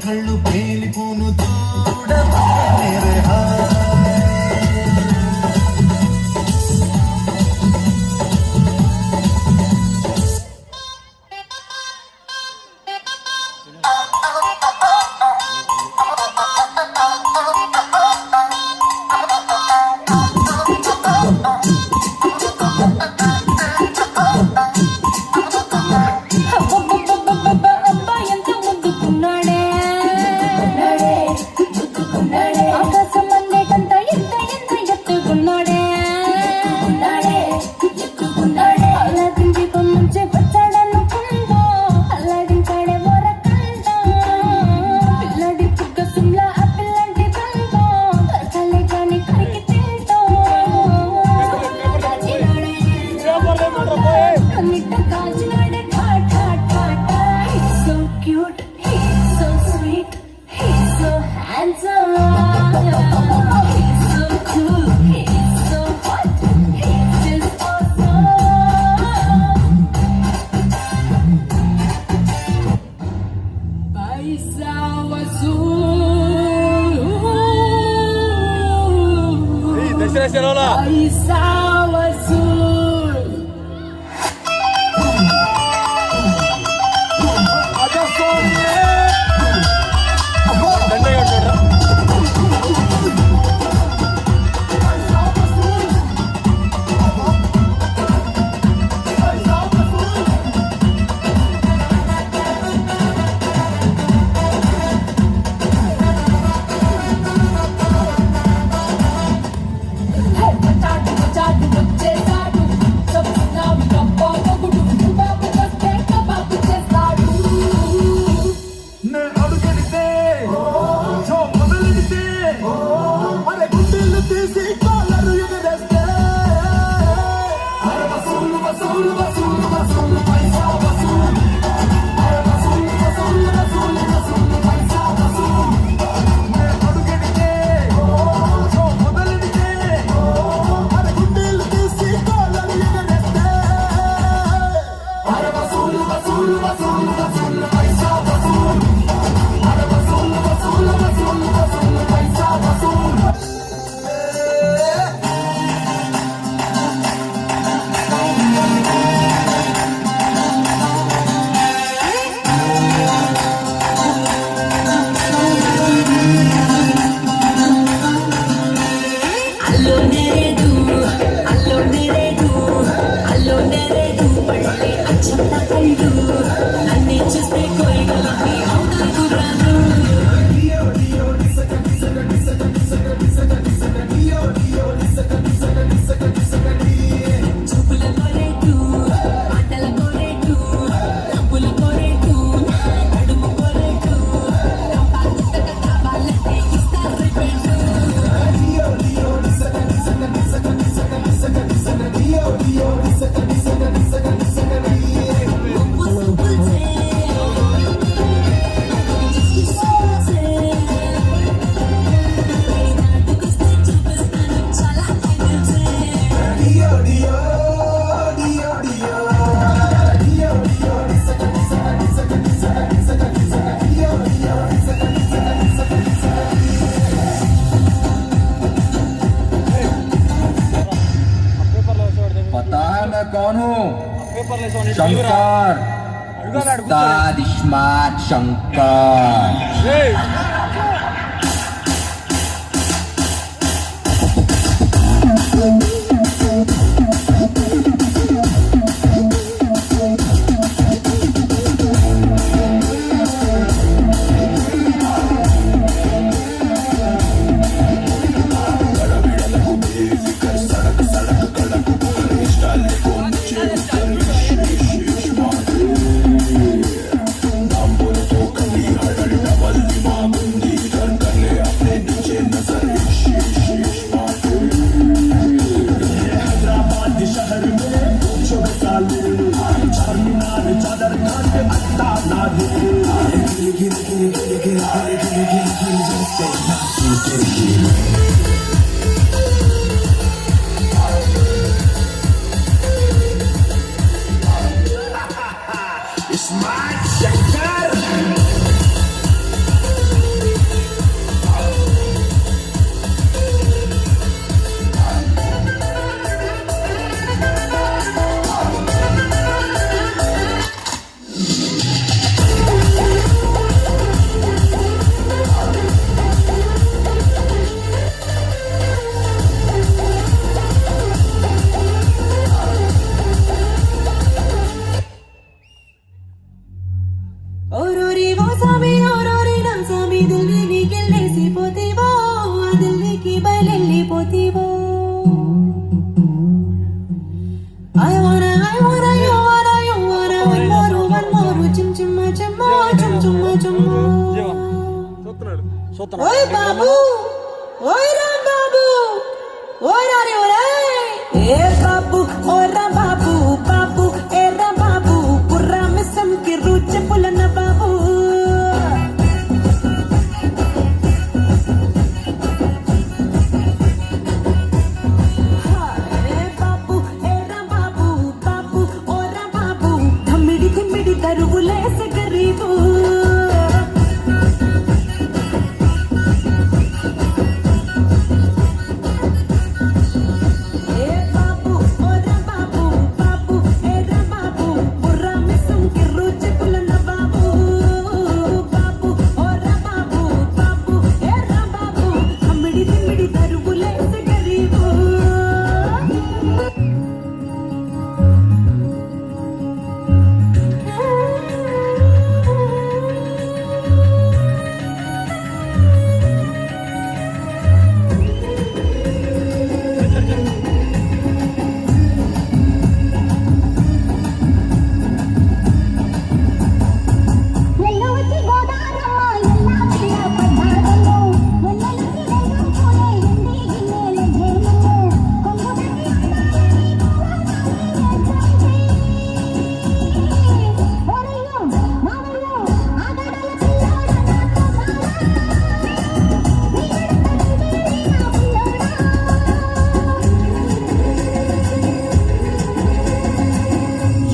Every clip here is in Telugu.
కళ్ళు పేలిపోను చూడరే शंकर उस्ताद इस्मात शंकर ఓయ్ బాబు, ఓయ్ రామ్ బాబు, ఓయ్ రారే ఓయ్. ఏ బాబు, ఓయ్ రా బాబు, బాబు ఏ రా బాబు, బుర్రా మిస్సం కి రూచె పులన బాబు. ఏ బాబు, ఏ రా బాబు, బాబు ఓ రా బాబు, ధమ్మిడి ధిమ్మిడి దరువులేసే గరీబు. ఏ బాబు, ఓ రా బాబు, బాబు ఏ రా బాబు, బుర్రా మిస్సం కి రూచె పులన బాబు. బాబు ఓ రా బాబు, బాబు ఏ రా బాబు, ధమ్మిడి ధిమ్మిడి దరువులేసే గరీబు. ఎల్లవచ్చి గోదారమ్మ ఎల్లా పిల్ల పడ్డారమ్మ ఎల్లలకి రేగు పూలే ఎండి గిన్నెల జేలమ్మ కొంగు తగ్గి అందాలని ఓరయ్యో మావయ్యో ఆగడాల పిల్లోడా నాతో సారా వీడెడతడి నా పిల్లోడా.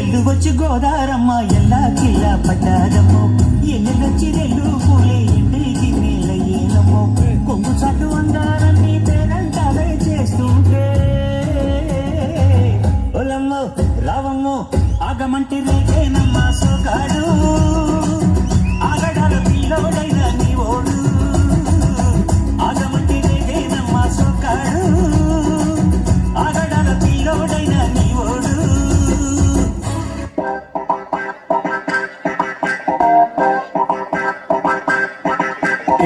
ఎల్లు వచ్చి గోదారమ్మ ఎల్లా కిల్లా పడ్డారమ్మో ఎన్నెలొచ్చి రెండు పూలే ఇంటికి నేల ఏనమ్మో కొంగు చాటు అందారన్ని పేరంటాలే చేస్తుంటే ఒలమ్మో రావమ్మో ఆగమంటే రేకేనమ్మా సోగాడు ఆగడాల పిల్లోడైన నీ ఓడు ఆగమంటే రేకేనమ్మా సోగాడు ఆగడాల పిల్లోడైన నీ ఓడు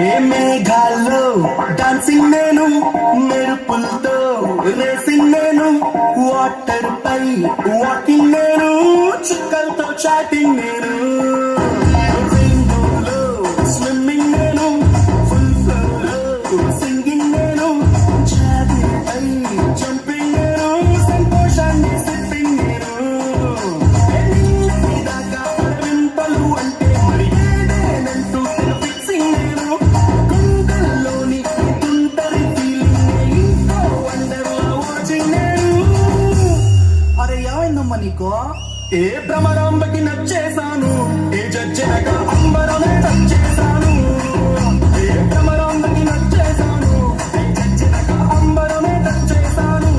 ఏ మేఘాల్లో డాన్సింగ్ నేను మెరుపులతో రేసింగ్ నేను వాటర్ పై వాకింగ్ నేను చుక్కలతో చాటింగ్ నేను రెయిన్బోలో స్విమ్మింగ్ నేను ఫుల్ ఫ్లోలో సింగింగ్ నేను జాబిపై జంపింగ్ నేను సంతోషాన్ని సిప్పింగ్ నేను దాకా అరవింతలు అంటే మరి ఏదేనంటూ ఫిక్సింగ్ నేను గుండెల్లోని తుంటరి ఫీలింగ్ ఇంకో వండర్లా వాచింగ్ నేను. అరే ఏమైందమ్మా నీకో? ఏ భ్రమరాంబకి నచ్చేశాను, ఏ జడ్జనగా అంబరమే నచ్చేశాను. ఏ భ్రమరాంబకి నచ్చేశాను, ఏ జడ్జనగా అంబరమే నచ్చేశాను.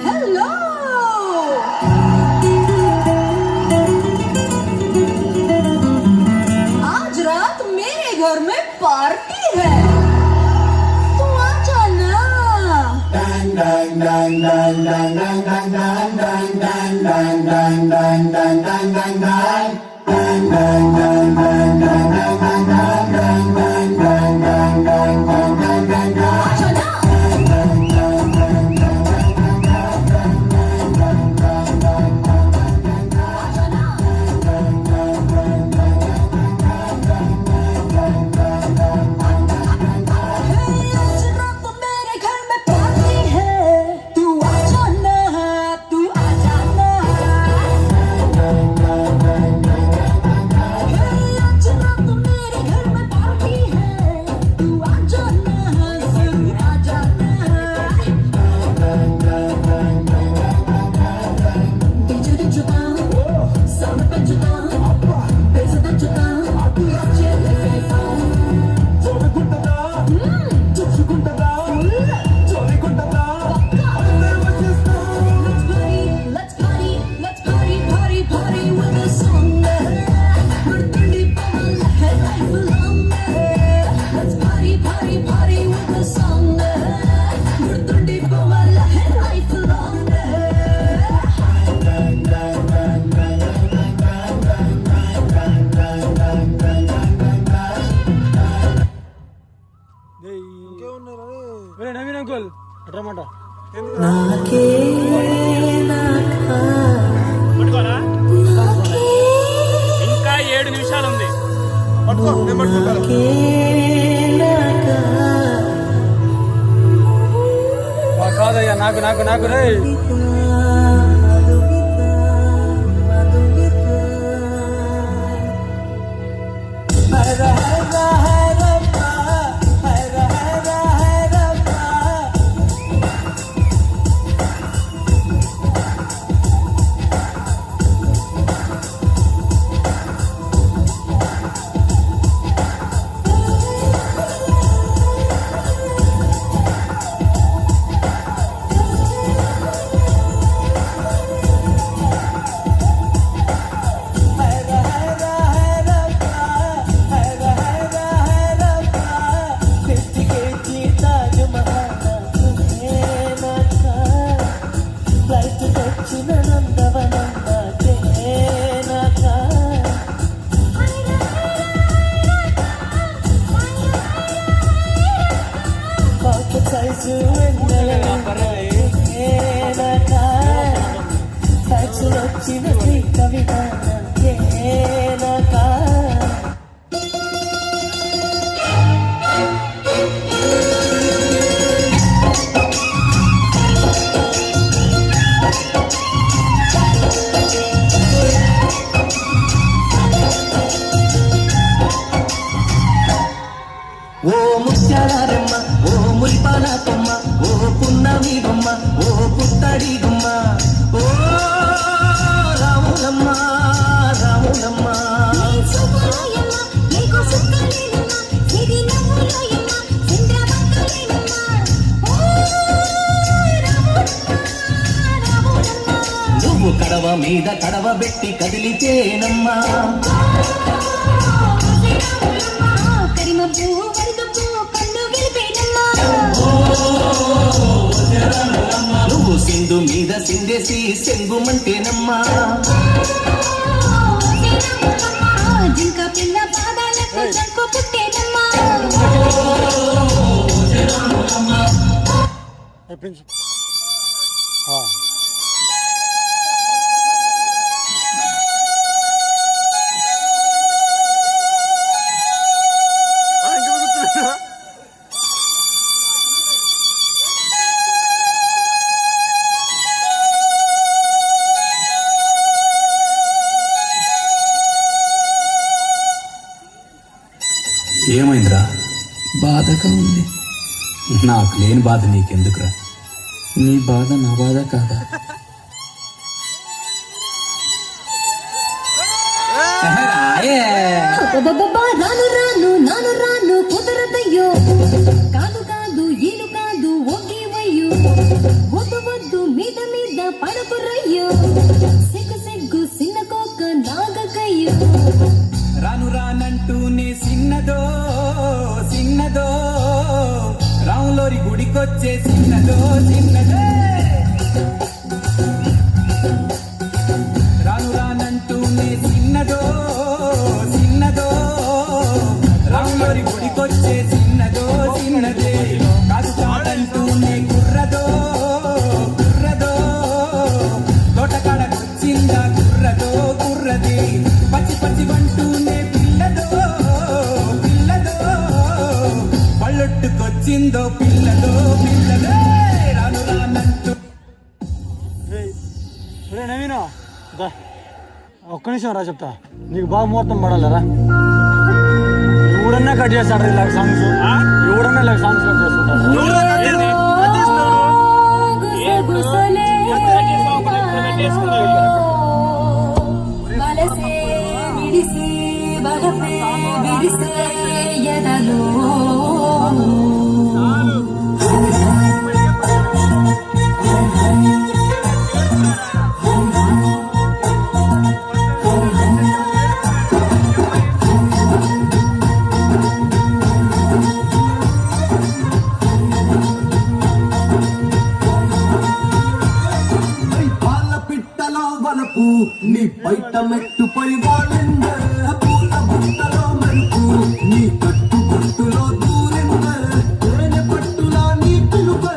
हेलो आज रात मेरे घर में पार्टी है, तू आ जाना. Dang dang dang dang dang dang dang dang dang dang dang dang dang dang dang dang dang. Dang dang dang dang dang dang dang dang dang dang dang dang dang dang dang dang dang. आ जाना. आ जाना. आज रात मेरे घर में पार्टी है, तू आ जाना, तू आ जाना. आज रात मेरे అంకుల్ అట్రమాట ఇంకా 7 నిమిషాలు ఉంది. కాదయ్యా నాకు నాకు నాకు రే ఓ ముత్యాలమ్మ ఓ మురిపాల కొమ్మ ఓ పున్నమి బొమ్మ ఓ పుత్తడి గుమ్మ ఓ రాములమ్మ రాములమ్మ నువ్వు కడవ మీద కడవ పెట్టి కదిలితేనమ్మా నువ్వు సింధు మీద సిందేసి సెంగుమంటేనమ్మా జింక పిల్ల పాదాలకు జంకు పుట్టేనమ్మా ఏమైందిరా? బాధగా ఉంది. నాకు లేని బాధ నీకెందుకురా? నీ బాధ నా బాధ కాదా? రాను రాను నాను రాను కుదరదయ్యో కాదు కాదు ఈలు కాదు ఒకేవయ్యో వద్దు వద్దు మీద మీద పడకురయ్యో సిగ్గు సిగ్గు సిన్న కోక నాగకయ్యో రాను రానంటూనే సిన్నదో సిన్నదో రాములోరి గుడికొచ్చే సిన్నదో సిన్నదో రాను రానంటూనే సిన్నదో సిన్నదో రాములోరి గుడికొచ్చే సిన్నదో సిన్నదే కాదు కాదంటూనే కుర్రదో కుర్రదో తోటకాడకొచ్చిందా కుర్రదో కుర్రది పచ్చి పచ్చి వంటూనే పిల్లదో పిల్లదో పళ్ళొట్టుకొచ్చిందో పిల్లదో పిల్లదే రాను రానంటూ నవీనా ఒక్క నిమిషం రా చెప్తా నీకు బాగా ముహూర్తం పడాలరా ఎవడన్నా కట్ చేస్తాడు ఇలా సాంగ్స్ ఎవడన్నా ఇలా సాంగ్స్ కట్ చేస్తుంటాడు వలసే విడిసి వలపే విడిసే ఎదలో నీ బయట మెట్టుపై వాడింద పూల బుట్టలో మెరుపు నీ కట్టు కట్టులో దూరింద తేనె పట్టులా నీ పిలుపే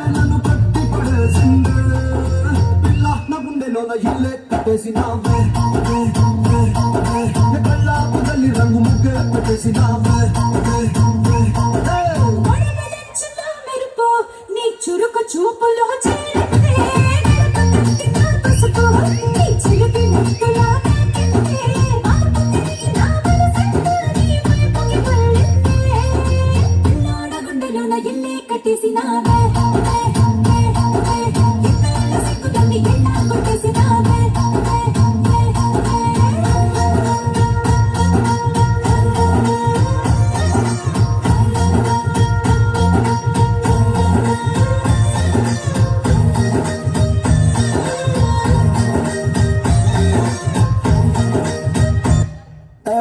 పెట్టేసినావే ఎన్నెల సిక్కులన్నీ ఎండా కొట్టేసినావే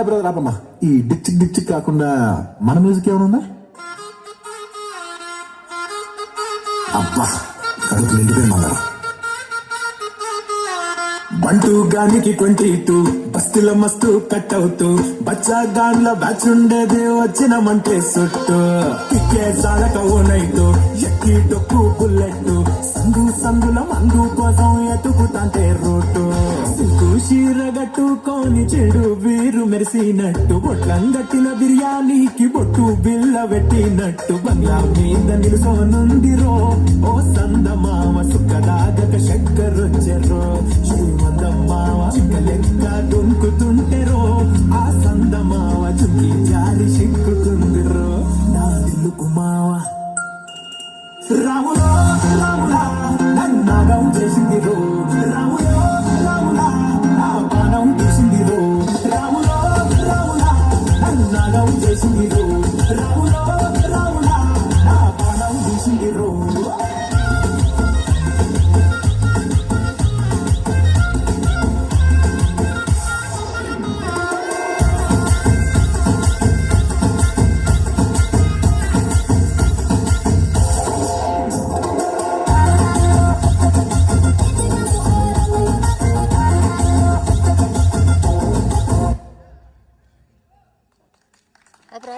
బ్రదర్ ఆపమ్మా, ఈ డిచ్ కాకుండా మన మ్యూజిక్ ఏమైనా ఉందా? అబ్బా కడుపు నిండిపోయి మందరం. బంటూ గానికి 22 బస్తుల మస్తు కట్ అవుతూ బచ్చా గాన్ల బ్యాచ్ ఉండేది వచ్చినమంటే సుట్టు కిక్కే సాలక ఓ నైటు ఎక్కి డొక్కు బుల్లెట్ సందుల మందు కోసం ఎతుకుతాంటే రోడ్డు సిల్కు చీర గట్టుకొని చెడు వీరు మెరిసినట్టు బొట్లం గట్టిన బిర్యానీకి బొట్టు బిల్ల పెట్టినట్టు బంగ్లా మీద నిలుసోనుందిరో ఓ సందమామ సుక్కదాగక చక్కరొచ్చెరో శ్రీమందమ్మావ చిక్కలెక్క దుంకుతుంటెరో ఆ సందమావ చుక్కి జారి చిక్కుకుందిరో నా దిల్లుకు మావ రాములో రాములా నన్నాగం చేసిందిరో రాములో రాములా నా పానం తీసిందిరో రాములో రాములా నన్నాగం చేసిందిరో రాములో రాములా నా పానం తీసిందిరో అప్పుడు